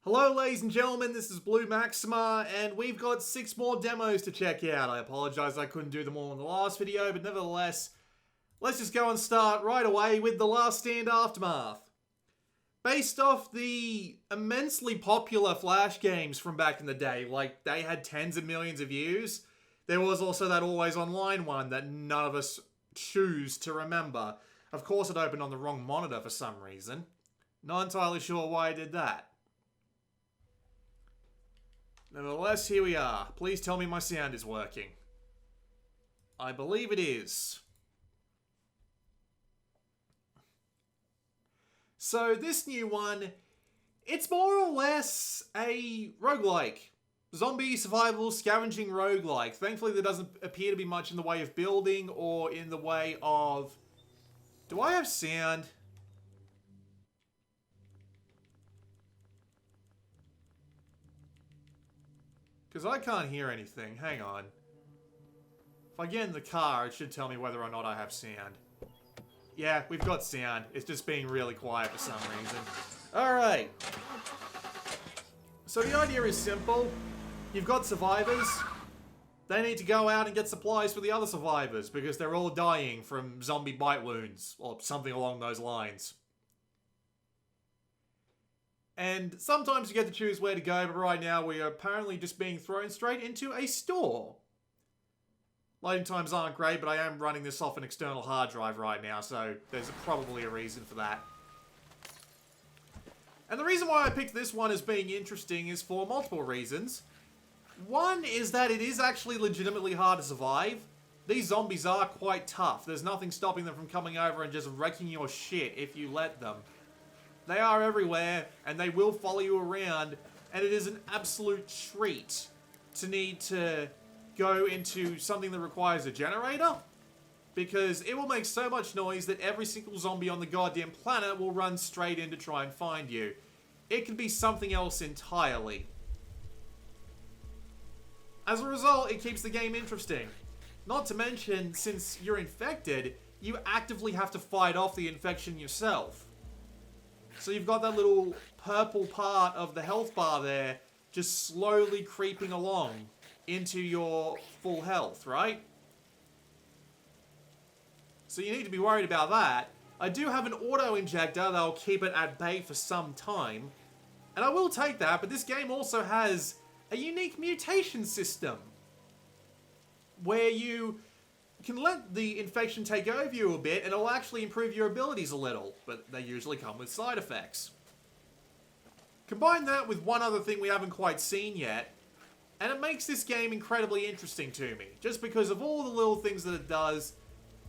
Hello ladies and gentlemen, this is Blue Maxima, and we've got 6 more demos to check out. I apologize I couldn't do them all in the last video, but nevertheless, let's just go and start right away with The Last Stand Aftermath. Based off the immensely popular Flash games from back in the day, like they had tens of millions of views, there was also that Always Online one that none of us choose to remember. Of course it opened on the wrong monitor for some reason. Not entirely sure why I did that. Nevertheless, here we are. Please tell me my sound is working. I believe it is. So this new one, it's more or less a roguelike. Zombie survival scavenging roguelike. Thankfully there doesn't appear to be much in the way of building or in the way of... Do I have sound? Because I can't hear anything. Hang on. If I get in the car, it should tell me whether or not I have sound. Yeah, we've got sound. It's just being really quiet for some reason. Alright. So the idea is simple. You've got survivors. They need to go out and get supplies for the other survivors because they're all dying from zombie bite wounds or something along those lines. And sometimes you get to choose where to go, but right now we are apparently just being thrown straight into a store. Loading times aren't great, but I am running this off an external hard drive right now, so there's probably a reason for that. And the reason why I picked this one as being interesting is for multiple reasons. One is that it is actually legitimately hard to survive. These zombies are quite tough. There's nothing stopping them from coming over and just wrecking your shit if you let them. They are everywhere, and they will follow you around, and it is an absolute treat to need to go into something that requires a generator, because it will make so much noise that every single zombie on the goddamn planet will run straight in to try and find you. It can be something else entirely. As a result, it keeps the game interesting. Not to mention, since you're infected, you actively have to fight off the infection yourself. So you've got that little purple part of the health bar there just slowly creeping along into your full health, right? So you need to be worried about that. I do have an auto-injector that'll keep it at bay for some time. And I will take that, but this game also has a unique mutation system where you can let the infection take over you a bit and it'll actually improve your abilities a little, but they usually come with side effects. Combine that with one other thing we haven't quite seen yet, and it makes this game incredibly interesting to me, just because of all the little things that it does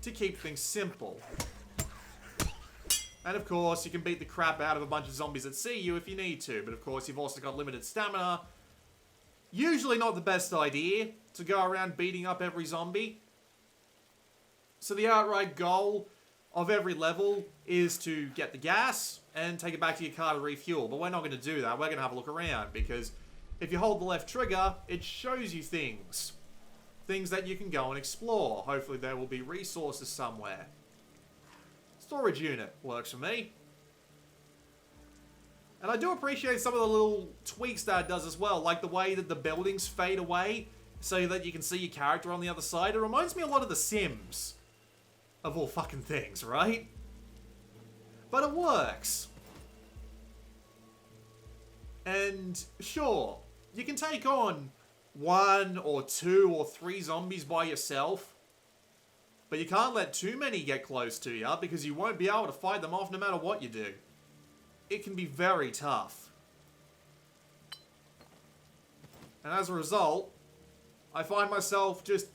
to keep things simple. And of course, you can beat the crap out of a bunch of zombies that see you if you need to, but of course you've also got limited stamina. Usually not the best idea to go around beating up every zombie. So the outright goal of every level is to get the gas and take it back to your car to refuel. But we're not going to do that. We're going to have a look around because if you hold the left trigger, it shows you things. Things that you can go and explore. Hopefully there will be resources somewhere. Storage unit works for me. And I do appreciate some of the little tweaks that it does as well. Like the way that the buildings fade away so that you can see your character on the other side. It reminds me a lot of The Sims. Of all fucking things, right? But it works. And sure, you can take on 1 or 2 or 3 zombies by yourself. But you can't let too many get close to you because you won't be able to fight them off no matter what you do. It can be very tough. And as a result, I find myself just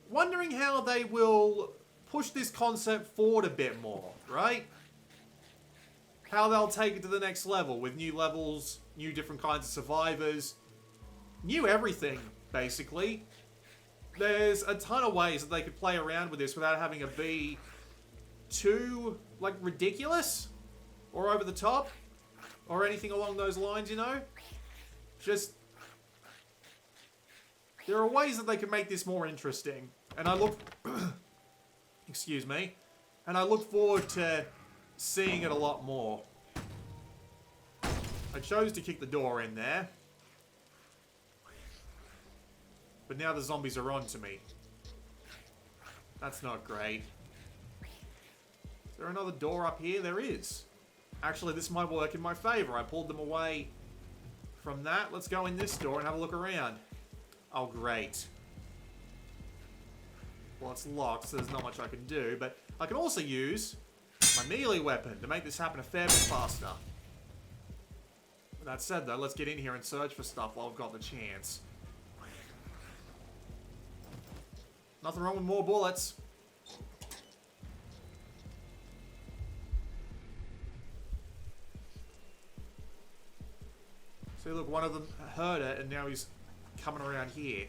wondering how they will push this concept forward a bit more, right? How they'll take it to the next level with new levels, new different kinds of survivors, new everything, basically. There's a ton of ways that they could play around with this without having it be too, like, ridiculous or over the top or anything along those lines, you know? Just, there are ways that they could make this more interesting. And I look... Excuse me. And I look forward to seeing it a lot more. I chose to kick the door in there. But now the zombies are onto me. That's not great. Is there another door up here? There is. Actually, this might work in my favor. I pulled them away from that. Let's go in this door and have a look around. Oh, great. Well, it's locked, so there's not much I can do. But I can also use my melee weapon to make this happen a fair bit faster. That said, though, let's get in here and search for stuff while I've got the chance. Nothing wrong with more bullets. See, look, one of them heard it, and now he's coming around here.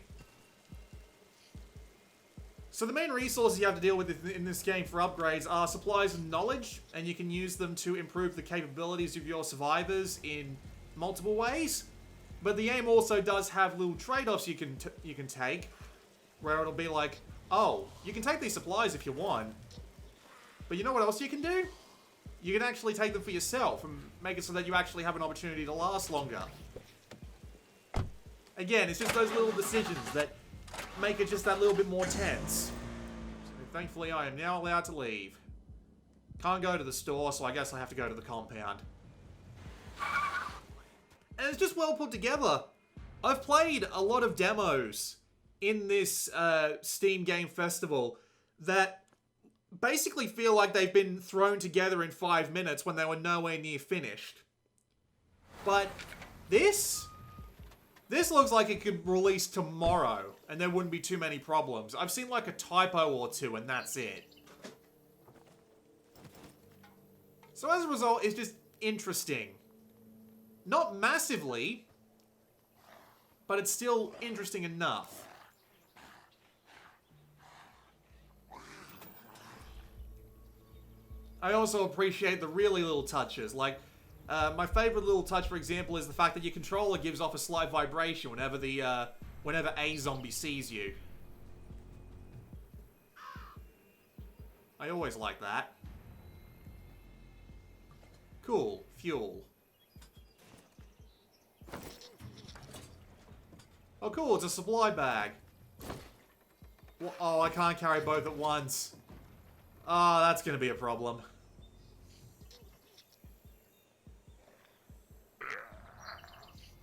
So the main resources you have to deal with in this game for upgrades are supplies and knowledge, and you can use them to improve the capabilities of your survivors in multiple ways. But the game also does have little trade-offs you can take, where it'll be like, oh, you can take these supplies if you want, but you know what else you can do? You can actually take them for yourself and make it so that you actually have an opportunity to last longer. Again, it's just those little decisions that make it just that little bit more tense. So thankfully, I am now allowed to leave. Can't go to the store, so I guess I have to go to the compound. And it's just well put together. I've played a lot of demos in this Steam Game Festival that basically feel like they've been thrown together in 5 minutes when they were nowhere near finished. But this looks like it could release tomorrow, and there wouldn't be too many problems. I've seen like a typo or two, and that's it. So as a result, it's just interesting. Not massively, but it's still interesting enough. I also appreciate the really little touches, like my favorite little touch, for example, is the fact that your controller gives off a slight vibration whenever whenever a zombie sees you. I always like that. Cool. Fuel. Oh, cool. It's a supply bag. Oh, I can't carry both at once. Oh, that's going to be a problem.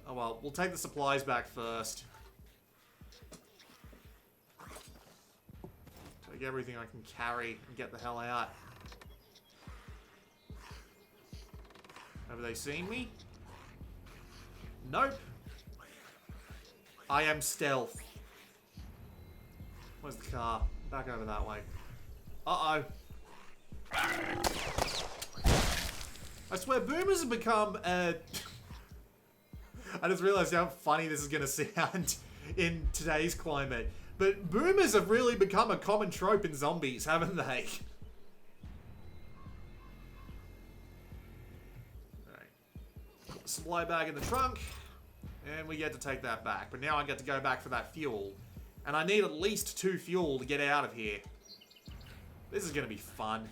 Oh well, we'll take the supplies back first. Take everything I can carry and get the hell out. Have they seen me? Nope. I am stealth. Where's the car? Back over that way. Uh-oh. I swear, boomers have become, I just realized how funny this is going to sound in today's climate. But boomers have really become a common trope in zombies, haven't they? Alright. Supply bag in the trunk. And we get to take that back. But now I get to go back for that fuel. And I need at least 2 fuel to get out of here. This is going to be fun.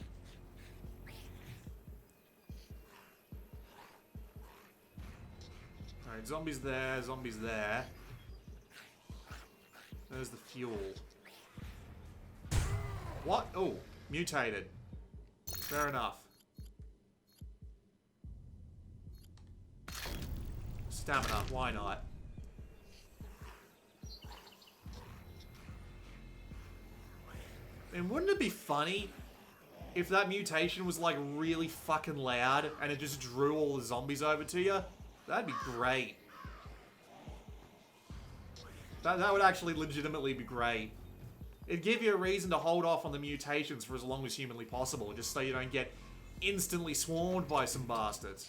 Alright, zombies there, zombies there. There's the fuel. What? Oh, mutated. Fair enough. Stamina, why not? And wouldn't it be funny if that mutation was like really fucking loud and it just drew all the zombies over to you? That'd be great. That would actually legitimately be great. It'd give you a reason to hold off on the mutations for as long as humanly possible, just so you don't get instantly swarmed by some bastards.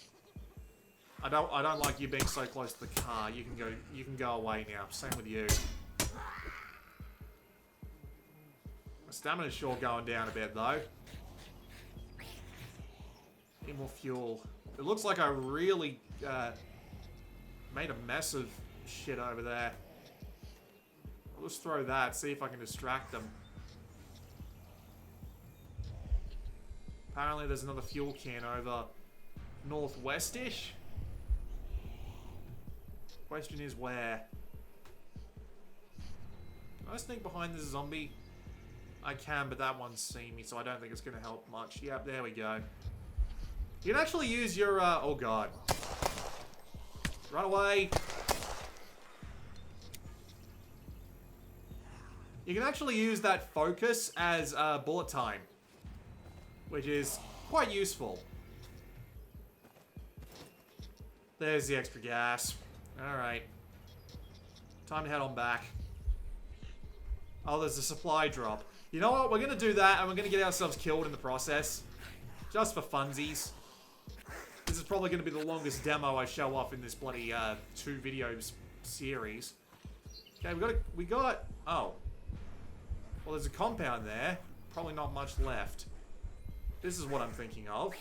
I don't like you being so close to the car. You can go away now. Same with you. My stamina's sure going down a bit though. Need more fuel. It looks like I really made a mess of shit over there. I'll just throw that, see if I can distract them. Apparently there's another fuel can over northwest-ish. Question is where? Can I sneak behind this zombie? I can, but that one's seen me, so I don't think it's going to help much. Yep, there we go. You can actually use your, oh god. Run away. You can actually use that focus as bullet time, which is quite useful. There's the extra gas. Alright. Time to head on back. Oh, there's a supply drop. You know what? We're going to do that, and we're going to get ourselves killed in the process. Just for funsies. This is probably going to be the longest demo I show off in this bloody 2 videos series. Okay, we got... Oh. Well, there's a compound there. Probably not much left. This is what I'm thinking of.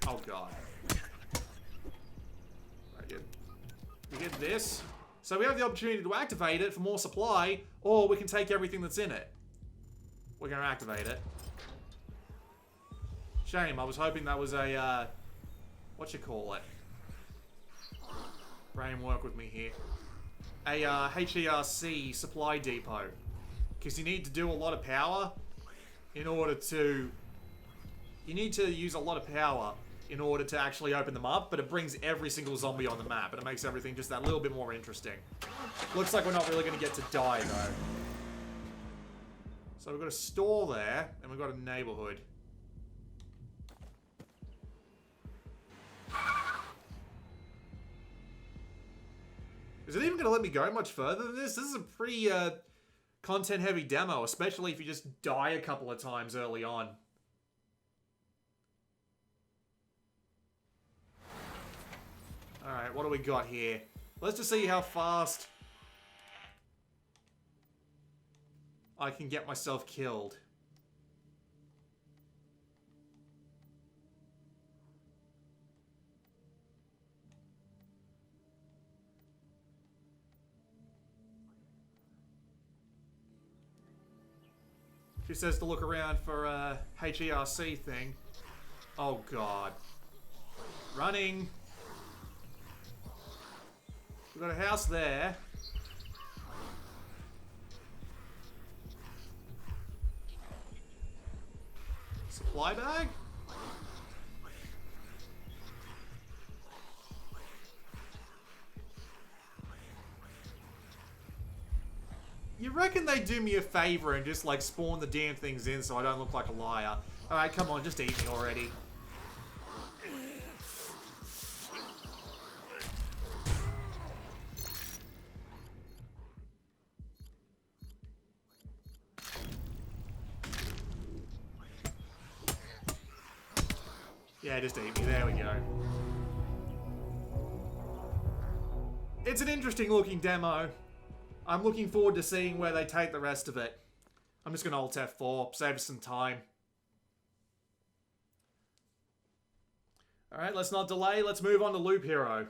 Oh, God. Right, we get this. So we have the opportunity to activate it for more supply, or we can take everything that's in it. We're going to activate it. Shame, I was hoping that was a, whatchamacallit? Brain, work with me here. A HERC supply depot. Because you need to do a lot of power in order to... You need to use a lot of power in order to actually open them up, but it brings every single zombie on the map, and it makes everything just that little bit more interesting. Looks like we're not really going to get to die, though. So we've got a store there, and we've got a neighborhood. Is it even going to let me go much further than this? This is a pretty content-heavy demo, especially if you just die a couple of times early on. Alright, what do we got here? Let's just see how fast I can get myself killed. She says to look around for a HERC thing. Oh god. Running. We've got a house there. Supply bag? You reckon they'd do me a favor and just like spawn the damn things in so I don't look like a liar? Alright, come on, just eat me already. Yeah, just eat me. There we go. It's an interesting looking demo. I'm looking forward to seeing where they take the rest of it. I'm just going to Alt F4, save us some time. Alright, let's not delay. Let's move on to Loop Hero.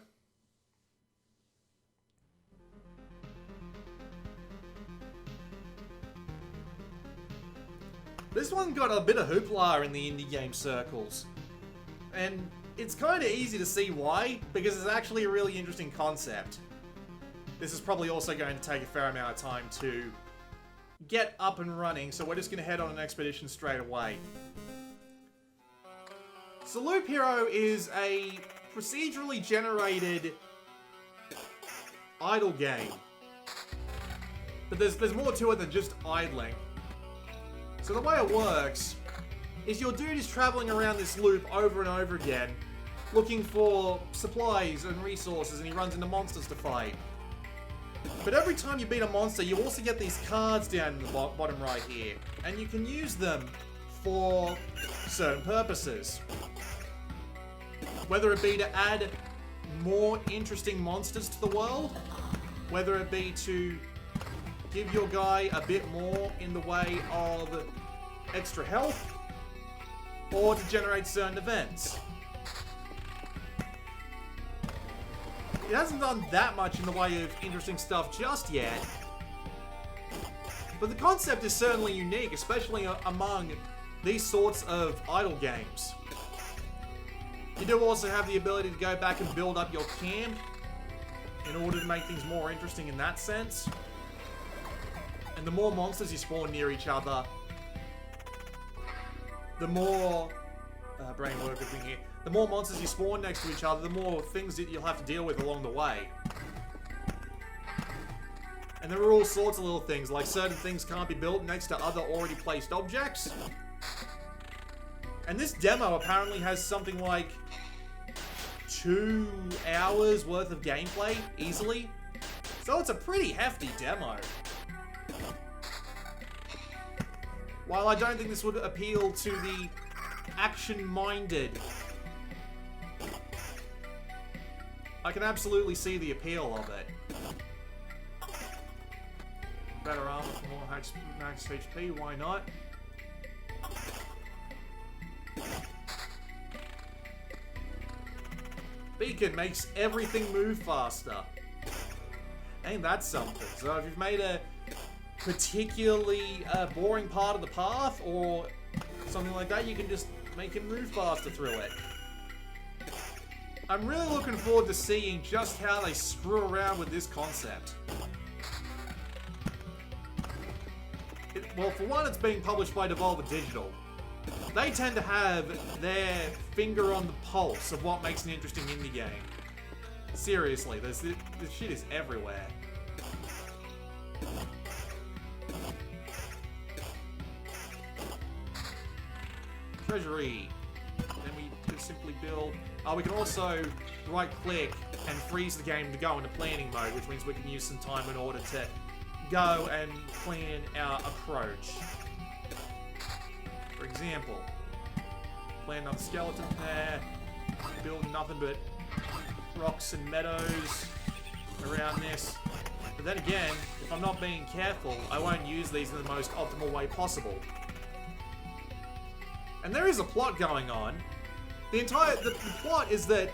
This one got a bit of hoopla in the indie game circles. And it's kind of easy to see why, because it's actually a really interesting concept. This is probably also going to take a fair amount of time to get up and running, so we're just going to head on an expedition straight away. So Loop Hero is a procedurally generated idle game. But there's more to it than just idling. So the way it works is your dude is traveling around this loop over and over again, looking for supplies and resources, and he runs into monsters to fight. But every time you beat a monster, you also get these cards down in the bottom right here, and you can use them for certain purposes. Whether it be to add more interesting monsters to the world, whether it be to give your guy a bit more in the way of extra health, or to generate certain events. It hasn't done that much in the way of interesting stuff just yet, but the concept is certainly unique, especially among these sorts of idle games. You do also have the ability to go back and build up your camp, in order to make things more interesting in that sense. And the more monsters you spawn near each other, the more... brain work thing here. The more monsters you spawn next to each other, the more things that you'll have to deal with along the way. And there are all sorts of little things, like certain things can't be built next to other already placed objects. And this demo apparently has something like 2 hours worth of gameplay, easily. So it's a pretty hefty demo. While I don't think this would appeal to the action-minded, I can absolutely see the appeal of it. Better armor for more max HP, why not? Beacon makes everything move faster. Ain't that something? So if you've made a particularly boring part of the path or something like that, you can just make him move faster through it. I'm really looking forward to seeing just how they screw around with this concept. Well, for one, it's being published by Devolver Digital. They tend to have their finger on the pulse of what makes an interesting indie game. Seriously, this shit is everywhere. Treasury. Then we just simply build... we can also right-click and freeze the game to go into planning mode, which means we can use some time in order to go and plan our approach. For example, plan another skeleton pair, build nothing but rocks and meadows around this. But then again, if I'm not being careful, I won't use these in the most optimal way possible. And there is a plot going on. The plot is that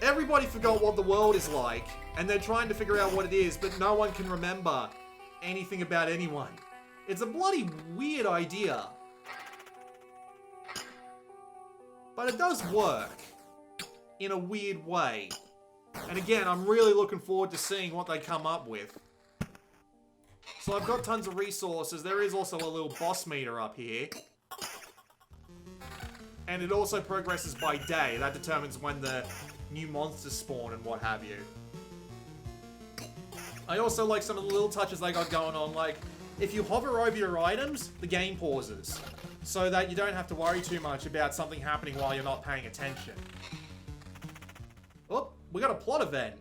everybody forgot what the world is like, and they're trying to figure out what it is, but no one can remember anything about anyone. It's a bloody weird idea. But it does work in a weird way. And again, I'm really looking forward to seeing what they come up with. So I've got tons of resources. There is also a little boss meter up here. And it also progresses by day. That determines when the new monsters spawn and what have you. I also like some of the little touches they got going on, like if you hover over your items, the game pauses, so that you don't have to worry too much about something happening while you're not paying attention. Oh, we got a plot event.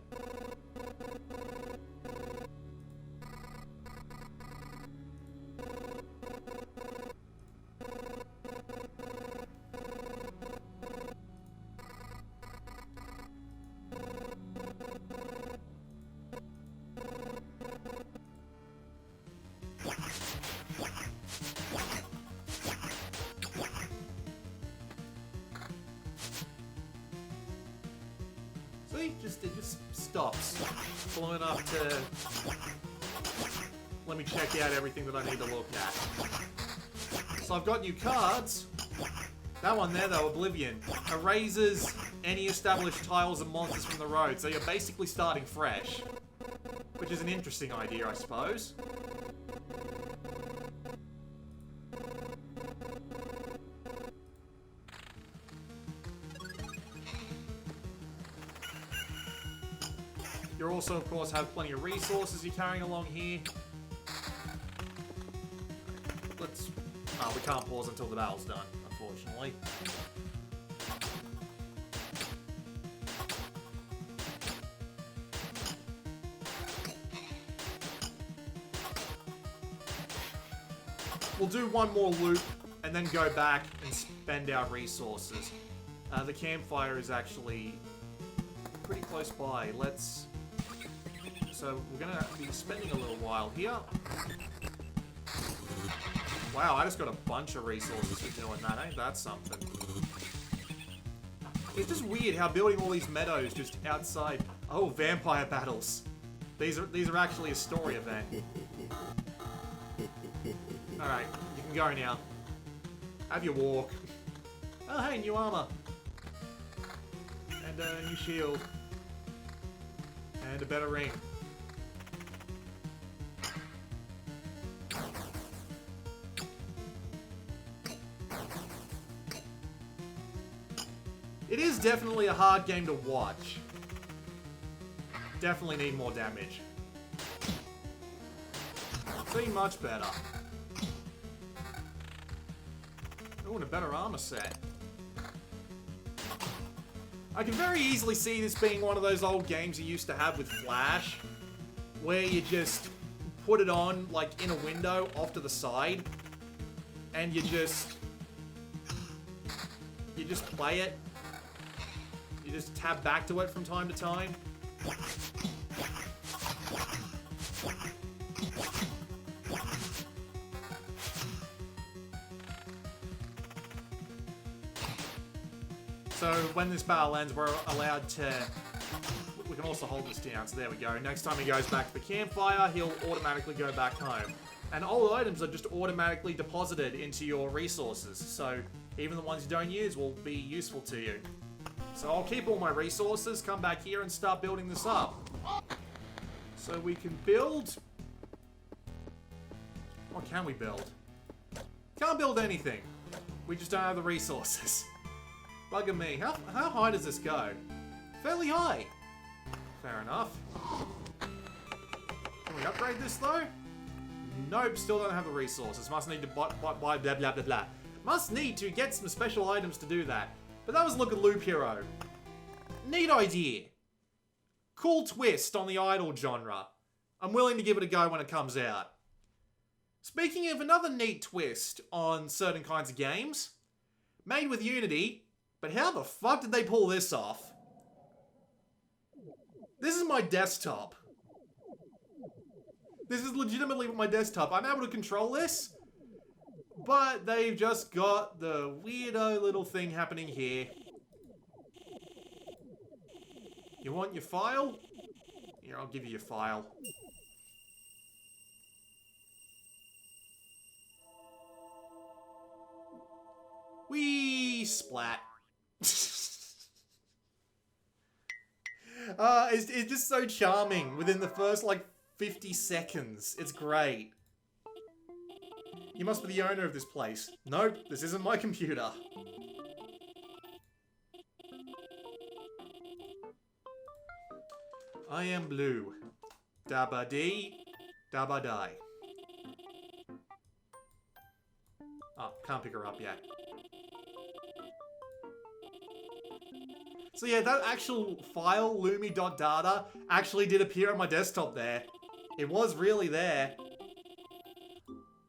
It just stops long enough to let me check out everything that I need to look at. So I've got new cards. That one there though, Oblivion, erases any established tiles and monsters from the road, so you're basically starting fresh. Which is an interesting idea, I suppose. You also, of course, have plenty of resources you're carrying along here. Let's... Oh, we can't pause until the battle's done, unfortunately. We'll do one more loop and then go back and spend our resources. The campfire is actually pretty close by. Let's... So we're going to be spending a little while here. Wow, I just got a bunch of resources for doing that. Ain't that something? It's just weird how building all these meadows just outside... Oh, vampire battles. These are actually a story event. Alright, you can go now. Have your walk. Oh, hey, new armor. And a new shield. And a better ring. It is definitely a hard game to watch. Definitely need more damage. See, much better. Oh, and a better armor set. I can very easily see this being one of those old games you used to have with Flash, where you just put it on, like, in a window off to the side, and you just play it. You just tab back to it from time to time. So when this battle ends, we're allowed to... We can also hold this down, so there we go. Next time he goes back to the campfire, he'll automatically go back home. And old items are just automatically deposited into your resources, so even the ones you don't use will be useful to you. So I'll keep all my resources, come back here and start building this up. So we can build... What can we build? Can't build anything. We just don't have the resources. Bugger me. How high does this go? Fairly high. Fair enough. Can we upgrade this though? Nope, still don't have the resources. Must need to buy blah blah blah blah. Must need to get some special items to do that. But that was Look at Loop Hero. Neat idea. Cool twist on the idle genre. I'm willing to give it a go when it comes out. Speaking of another neat twist on certain kinds of games, made with Unity, but how the fuck did they pull this off? This is my desktop. This is legitimately my desktop. I'm able to control this, but they've just got the weirdo little thing happening here. You want your file? Here, I'll give you your file. Whee! Splat. It's just so charming within the first, like, 50 seconds. It's great. You must be the owner of this place. Nope, this isn't my computer. I am blue. Dabba dee, dabba die. Oh, can't pick her up yet. So yeah, that actual file, lumi.data, actually did appear on my desktop there. It was really there.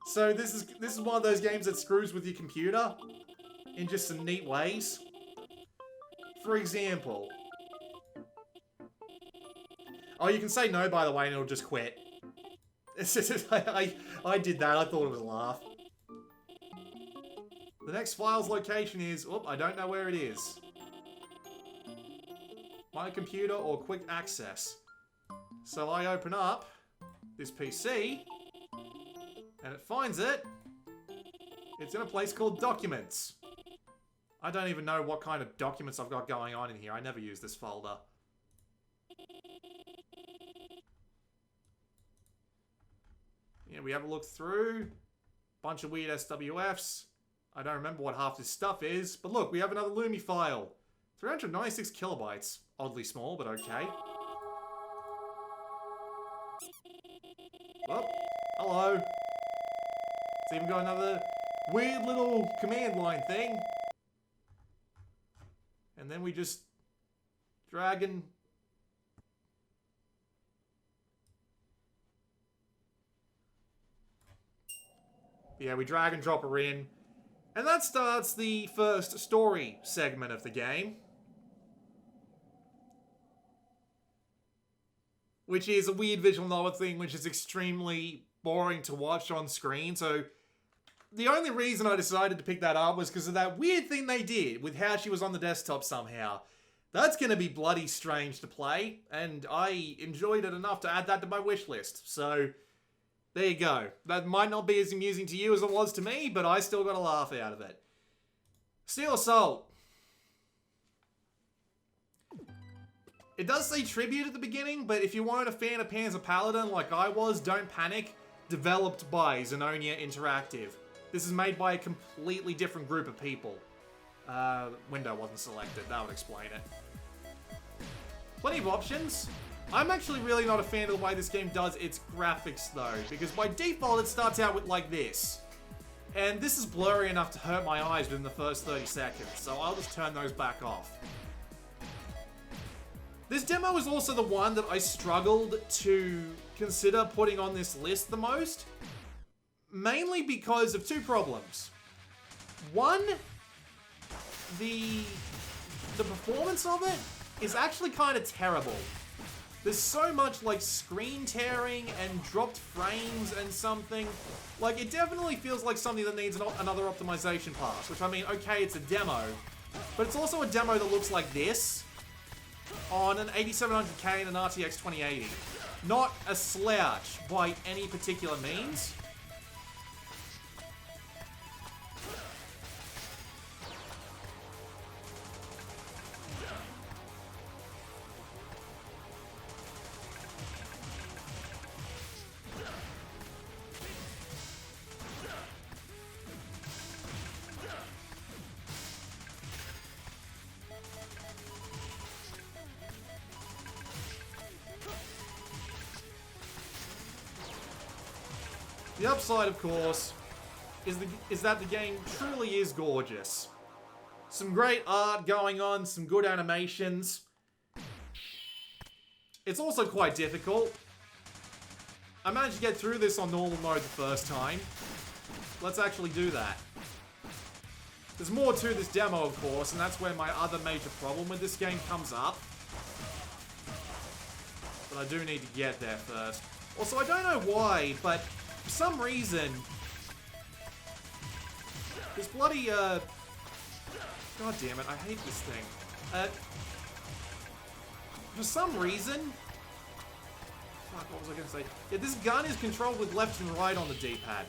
So this is one of those games that screws with your computer in just some neat ways. For example... Oh, you can say no, by the way, and it'll just quit. It's just, I did that, I thought it was a laugh. The next file's location is... Oh, I don't know where it is. My computer or quick access. So I open up this PC, and it finds it. It's in a place called Documents. I don't even know what kind of documents I've got going on in here. I never use this folder. Yeah, we have a look through. Bunch of weird SWFs. I don't remember what half this stuff is. But look, we have another Lumi file. 396 kilobytes. Oddly small, but okay. Oh, hello. It's even got another weird little command line thing. And then we just drag and... Yeah, we drag and drop her in. And that starts the first story segment of the game. Which is a weird visual novel thing, which is extremely boring to watch on screen. So the only reason I decided to pick that up was because of that weird thing they did with how she was on the desktop somehow. That's going to be bloody strange to play, and I enjoyed it enough to add that to my wish list. So there you go. That might not be as amusing to you as it was to me, but I still got a laugh out of it. Steel Assault. It does say tribute at the beginning, but if you weren't a fan of Panzer Paladin like I was, don't panic. Developed by Xenonia Interactive. This is made by a completely different group of people. Window wasn't selected, that would explain it. Plenty of options. I'm actually really not a fan of the way this game does its graphics though, because by default it starts out with like this. And this is blurry enough to hurt my eyes within the first 30 seconds, so I'll just turn those back off. This demo is also the one that I struggled to consider putting on this list the most, mainly because of two problems. One, the performance of it is actually kind of terrible. There's so much like screen tearing and dropped frames and something. Like, it definitely feels like something that needs another optimization pass, which I mean, okay, it's a demo, but it's also a demo that looks like this on an 8700K and an RTX 2080. Not a slouch by any particular means. The upside, of course, is that the game truly is gorgeous. Some great art going on, some good animations. It's also quite difficult. I managed to get through this on normal mode the first time. Let's actually do that. There's more to this demo, of course, and that's where my other major problem with this game comes up. But I do need to get there first. Also, I don't know why, but for some reason, this bloody, God damn it, I hate this thing. For some reason, fuck, what was I gonna say? Yeah, this gun is controlled with left and right on the D-pad.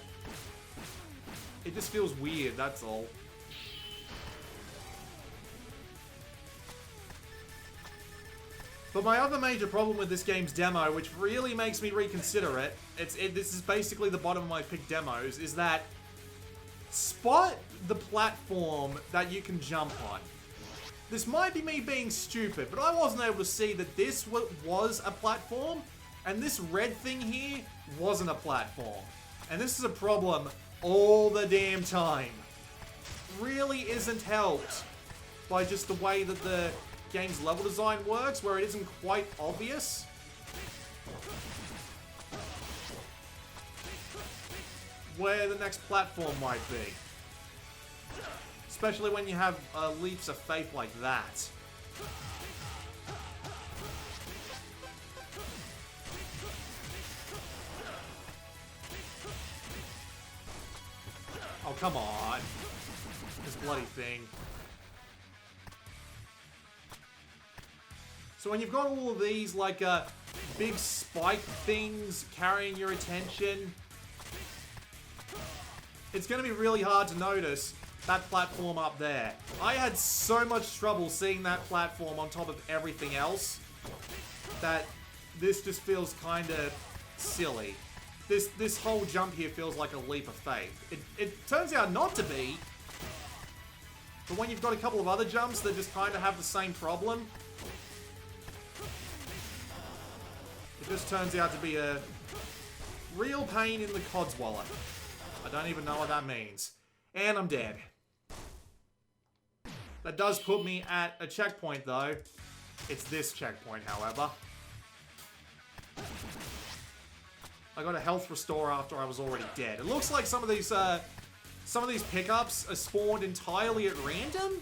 It just feels weird, that's all. But my other major problem with this game's demo, which really makes me reconsider it, this is basically the bottom of my pick demos, is that spot the platform that you can jump on. This might be me being stupid, but I wasn't able to see that this was a platform, and this red thing here wasn't a platform. And this is a problem all the damn time. Really isn't helped by just the way that the game's level design works, where it isn't quite obvious. Where the next platform might be. Especially when you have leaps of faith like that. Oh, come on. This bloody thing. So when you've got all of these, like, big spike things carrying your attention, it's going to be really hard to notice that platform up there. I had so much trouble seeing that platform on top of everything else that this just feels kind of silly. This whole jump here feels like a leap of faith. It turns out not to be, but when you've got a couple of other jumps that just kind of have the same problem, it just turns out to be a real pain in the codswallop. I don't even know what that means. And I'm dead. That does put me at a checkpoint, though. It's this checkpoint, however. I got a health restore after I was already dead. It looks like some of these pickups are spawned entirely at random,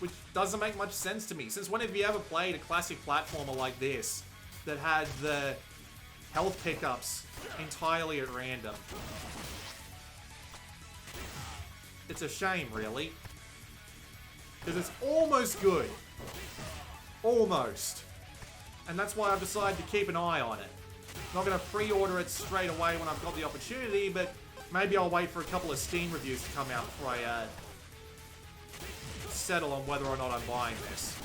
which doesn't make much sense to me. Since when have you ever played a classic platformer like this that had the health pickups entirely at random? It's a shame, really. Because it's almost good. Almost. And that's why I've decided to keep an eye on it. I'm not going to pre-order it straight away when I've got the opportunity, but maybe I'll wait for a couple of Steam reviews to come out before I settle on whether or not I'm buying this.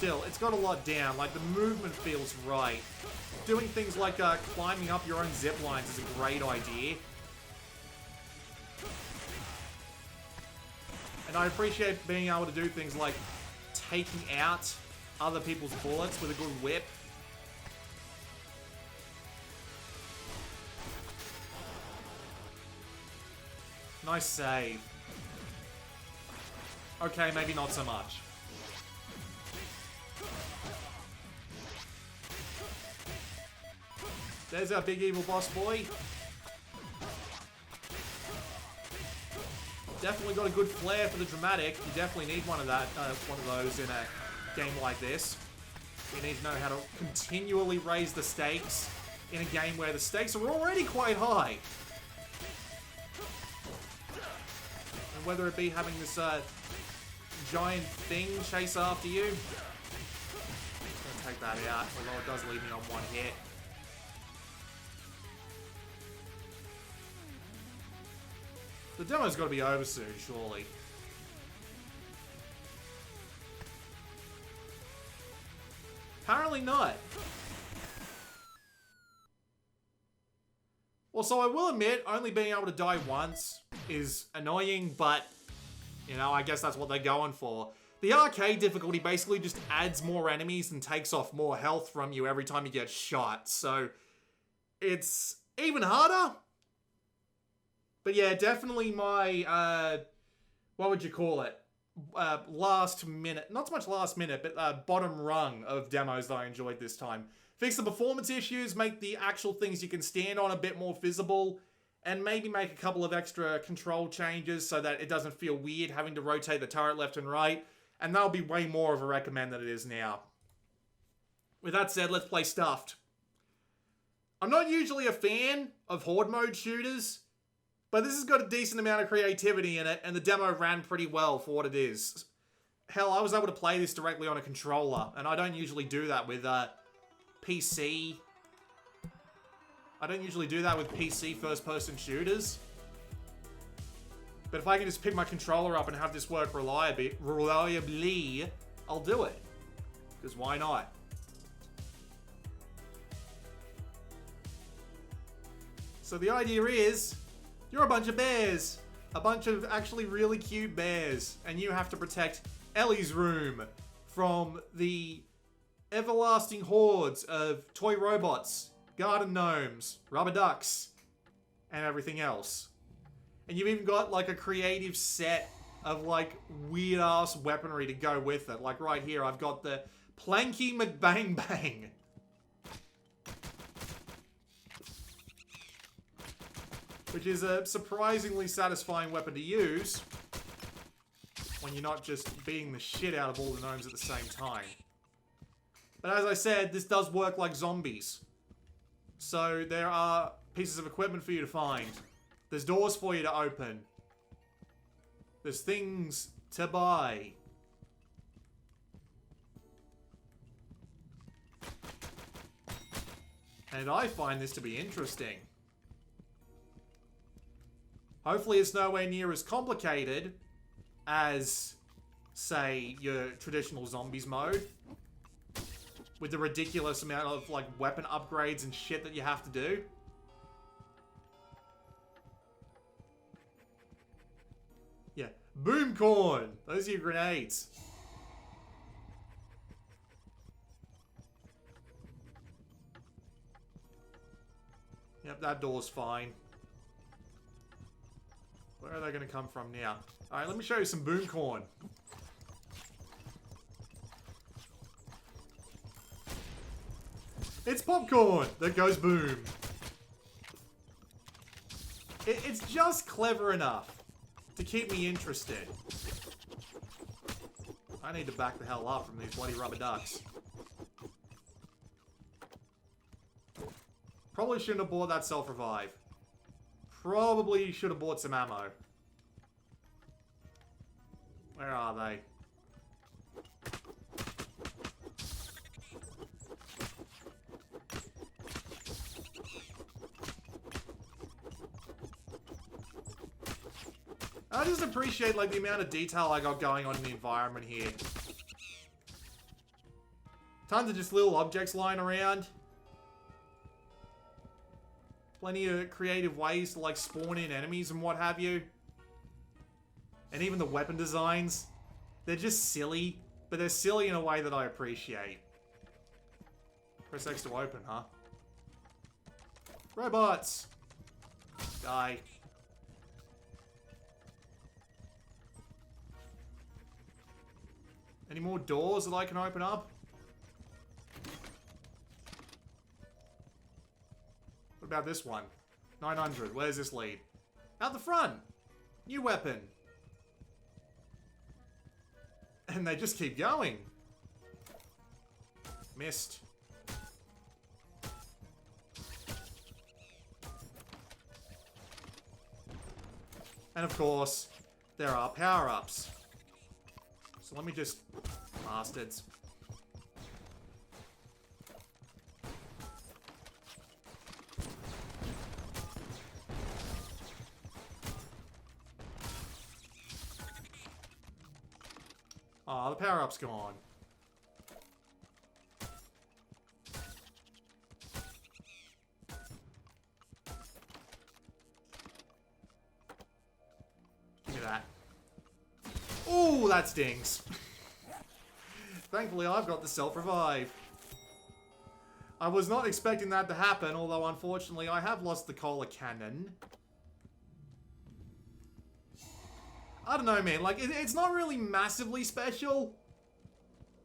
still, it's got a lot down. Like, the movement feels right. Doing things like climbing up your own zip lines is a great idea. And I appreciate being able to do things like taking out other people's bullets with a good whip. Nice save. Okay, maybe not so much. There's our big evil boss boy. Definitely got a good flair for the dramatic. You definitely need one of those in a game like this. You need to know how to continually raise the stakes in a game where the stakes are already quite high. And whether it be having this giant thing chase after you. I'm gonna take that out, although it does leave me on one hit. The demo's got to be over soon, surely. Apparently not. Well, so I will admit, only being able to die once is annoying, but, you know, I guess that's what they're going for. The arcade difficulty basically just adds more enemies and takes off more health from you every time you get shot, so it's even harder. But yeah, definitely my, what would you call it? Last minute, not so much last minute, but bottom rung of demos that I enjoyed this time. Fix the performance issues, make the actual things you can stand on a bit more visible, and maybe make a couple of extra control changes so that it doesn't feel weird having to rotate the turret left and right, and that'll be way more of a recommend than it is now. With that said, let's play Stuffed. I'm not usually a fan of horde mode shooters, but this has got a decent amount of creativity in it, and the demo ran pretty well for what it is. Hell, I was able to play this directly on a controller, and I don't usually do that with PC. I don't usually do that with PC first-person shooters. But if I can just pick my controller up and have this work reliably, I'll do it. Because why not? So the idea is, you're a bunch of bears. A bunch of actually really cute bears. And you have to protect Ellie's room from the everlasting hordes of toy robots, garden gnomes, rubber ducks, and everything else. And you've even got like a creative set of like weird ass weaponry to go with it. Like right here, I've got the Planky McBang Bang. Which is a surprisingly satisfying weapon to use when you're not just beating the shit out of all the gnomes at the same time. But as I said, this does work like zombies. So there are pieces of equipment for you to find. There's doors for you to open. There's things to buy. And I find this to be interesting. Hopefully it's nowhere near as complicated as, say, your traditional zombies mode. With the ridiculous amount of, like, weapon upgrades and shit that you have to do. Yeah. Boom corn! Those are your grenades. Yep, that door's fine. Where are they going to come from now? Alright, let me show you some boom corn. It's popcorn that goes boom. It's just clever enough to keep me interested. I need to back the hell up from these bloody rubber ducks. Probably shouldn't have bought that self-revive. Probably should have bought some ammo. Where are they? I just appreciate, like, the amount of detail I got going on in the environment here. Tons of just little objects lying around. Plenty of creative ways to like spawn in enemies and what have you. And even the weapon designs. They're just silly. But they're silly in a way that I appreciate. Press X to open, huh? Robots! Die. Any more doors that I can open up? What about this one? 900. Where's this lead? Out the front! New weapon. And they just keep going. Missed. And of course, there are power-ups. So let me just... Bastards. Oh, the power-up's gone. Give me that. Ooh, that stings. Thankfully, I've got the self-revive. I was not expecting that to happen, although unfortunately I have lost the cola cannon. I don't know, man. Like, it's not really massively special.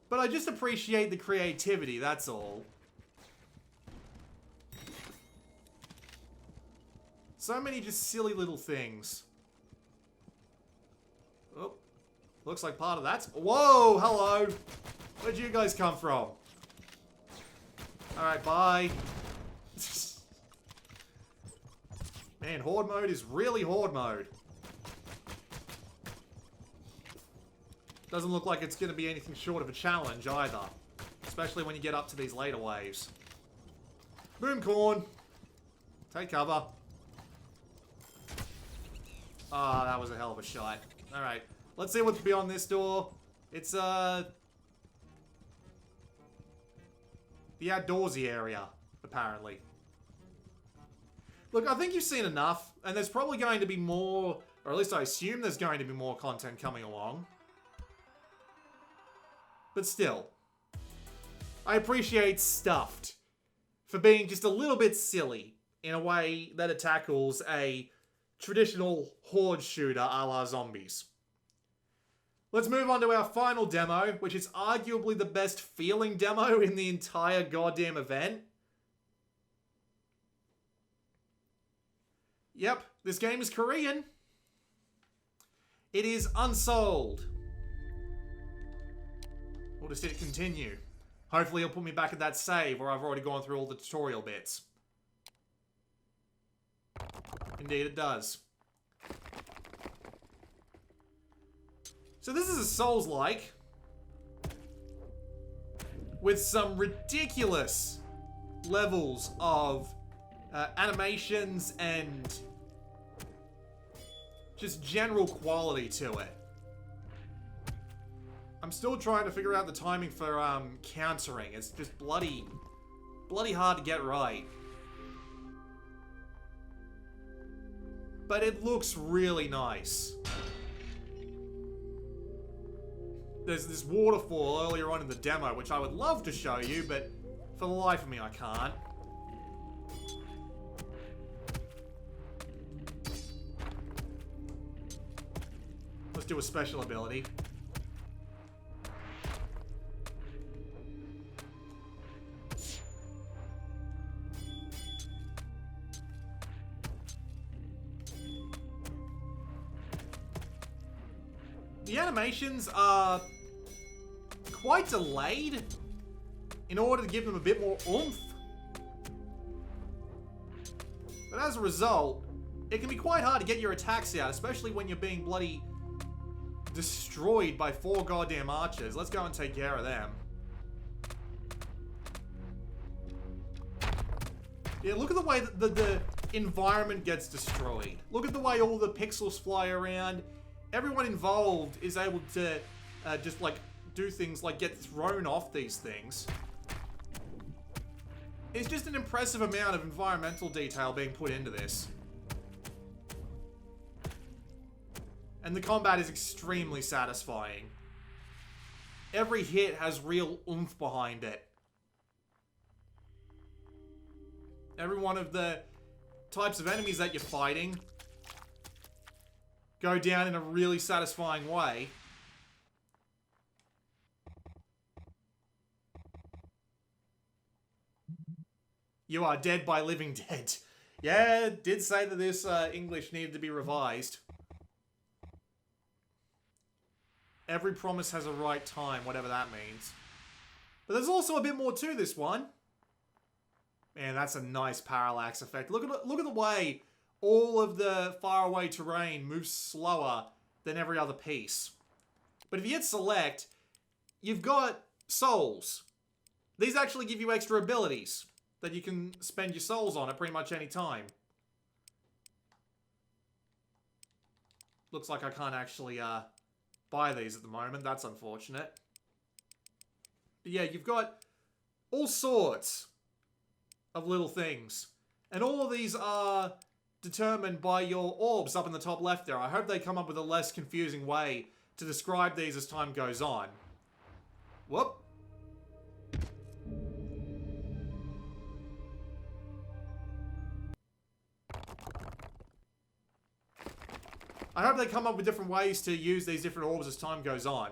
But I just appreciate the creativity, that's all. So many just silly little things. Oh. Looks like part of that's... Whoa! Hello! Where'd you guys come from? Alright, bye. Man, Horde mode is really Horde mode. Doesn't look like it's going to be anything short of a challenge either. Especially when you get up to these later waves. Boomcorn. Take cover. Ah, that was a hell of a shot. Alright. Let's see what's beyond this door. It's, the outdoorsy area, apparently. Look, I think you've seen enough, and there's probably going to be more, or at least I assume there's going to be more content coming along. But still, I appreciate Stuffed for being just a little bit silly in a way that it tackles a traditional horde shooter a la zombies. Let's move on to our final demo, which is arguably the best feeling demo in the entire goddamn event. Yep, this game is Korean. It is Unsouled. We'll just hit continue. Hopefully it'll put me back at that save where I've already gone through all the tutorial bits. Indeed it does. So this is a Souls-like with some ridiculous levels of animations and just general quality to it. I'm still trying to figure out the timing for countering. It's just bloody hard to get right. But it looks really nice. There's this waterfall earlier on in the demo, which I would love to show you, but for the life of me, I can't. Let's do a special ability. The animations are quite delayed in order to give them a bit more oomph. But as a result, it can be quite hard to get your attacks out, especially when you're being bloody destroyed by 4 goddamn archers. Let's go and take care of them. Yeah, look at the way that the environment gets destroyed. Look at the way all the pixels fly around. Everyone involved is able to just like do things like get thrown off these things. It's just an impressive amount of environmental detail being put into this. And the combat is extremely satisfying. Every hit has real oomph behind it. Every one of the types of enemies that you're fighting go down in a really satisfying way. You are dead by living dead. Yeah, it did say that this English needed to be revised. Every promise has a right time, whatever that means. But there's also a bit more to this one. Man, that's a nice parallax effect. Look at the way all of the faraway terrain moves slower than every other piece. But if you hit select, you've got souls. These actually give you extra abilities that you can spend your souls on at pretty much any time. Looks like I can't actually buy these at the moment. That's unfortunate. But yeah, you've got all sorts of little things. And all of these are determined by your orbs up in the top left there. I hope they come up with a less confusing way to describe these as time goes on. Whoop. I hope they come up with different ways to use these different orbs as time goes on.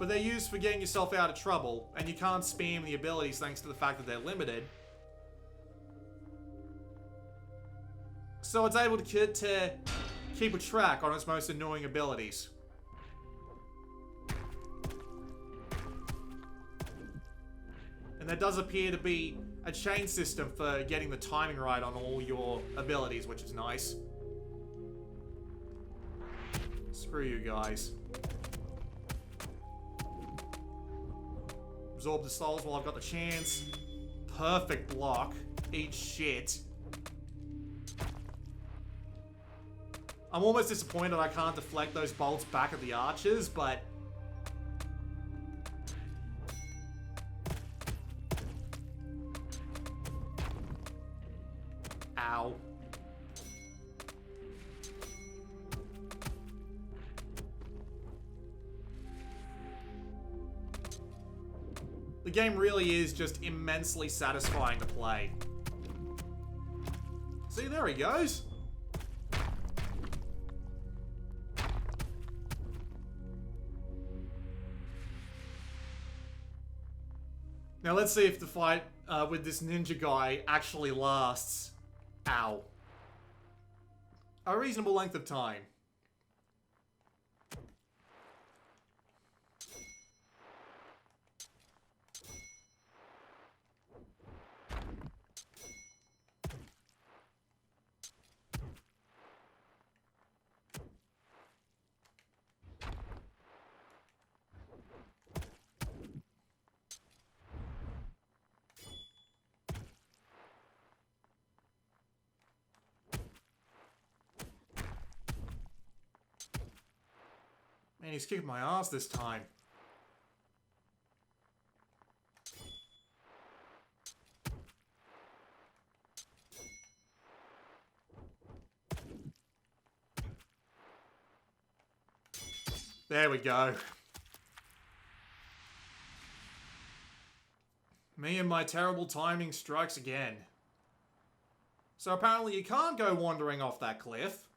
But they're used for getting yourself out of trouble, and you can't spam the abilities thanks to the fact that they're limited. So it's able to keep a track on its most annoying abilities. And there does appear to be a chain system for getting the timing right on all your abilities, which is nice. Screw you guys. Absorb the souls while I've got the chance. Perfect block. Eat shit. I'm almost disappointed I can't deflect those bolts back at the archers, but... Ow. The game really is just immensely satisfying to play. See, there he goes. Now let's see if the fight with this ninja guy actually lasts. Ow. A reasonable length of time. Man, he's kicking my ass this time. There we go. Me and my terrible timing strikes again. So apparently you can't go wandering off that cliff.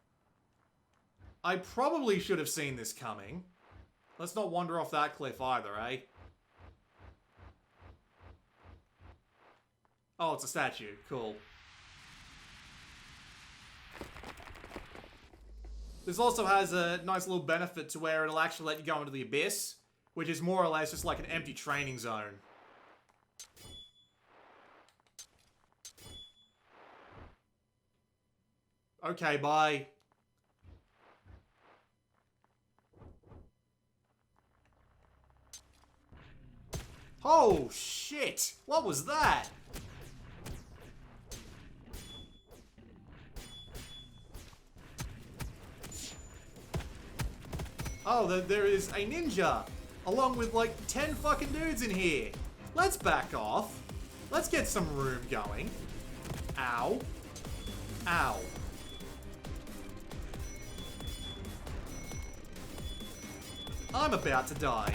I probably should have seen this coming. Let's not wander off that cliff either, eh? Oh, it's a statue. Cool. This also has a nice little benefit to where it'll actually let you go into the abyss, which is more or less just like an empty training zone. Okay, bye. Oh, shit! What was that? Oh, there is a ninja along with like 10 fucking dudes in here. Let's back off. Let's get some room going. Ow. Ow. I'm about to die.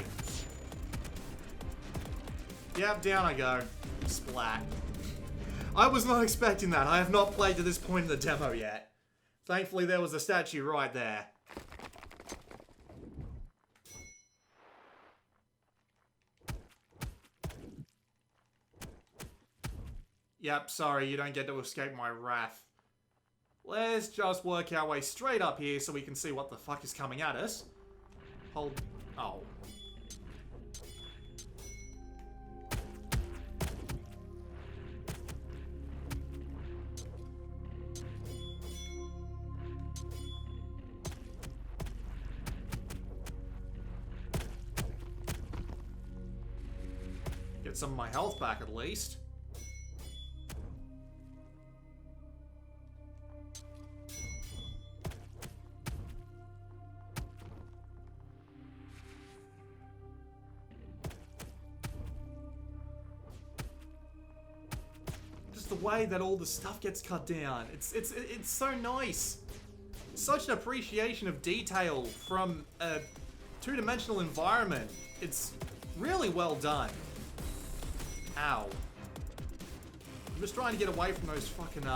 Yep, down I go. Splat. I was not expecting that. I have not played to this point in the demo yet. Thankfully, there was a statue right there. Yep, sorry, you don't get to escape my wrath. Let's just work our way straight up here so we can see what the fuck is coming at us. Hold... Oh. Get some of my health back at least. The way that all the stuff gets cut down. It's so nice. Such an appreciation of detail from a two-dimensional environment. It's really well done. Ow. I'm just trying to get away from those fucking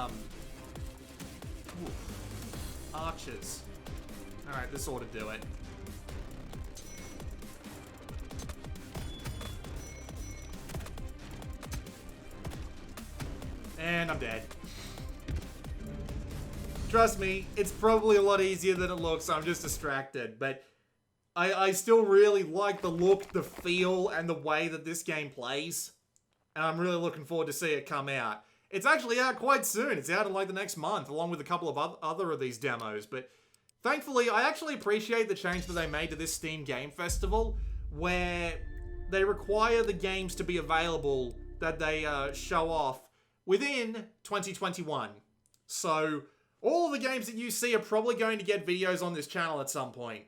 archers. Alright, this ought to do it. And I'm dead. Trust me, it's probably a lot easier than it looks, so I'm just distracted. But I still really like the look, the feel, and the way that this game plays. And I'm really looking forward to see it come out. It's actually out quite soon. It's out in like the next month, along with a couple of other of these demos. But thankfully, I actually appreciate the change that they made to this Steam Game Festival, where they require the games to be available that they show off within 2021. So, all of the games that you see are probably going to get videos on this channel at some point.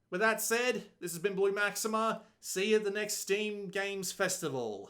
With that said, this has been Blue Maxima. See you at the next Steam Games Festival.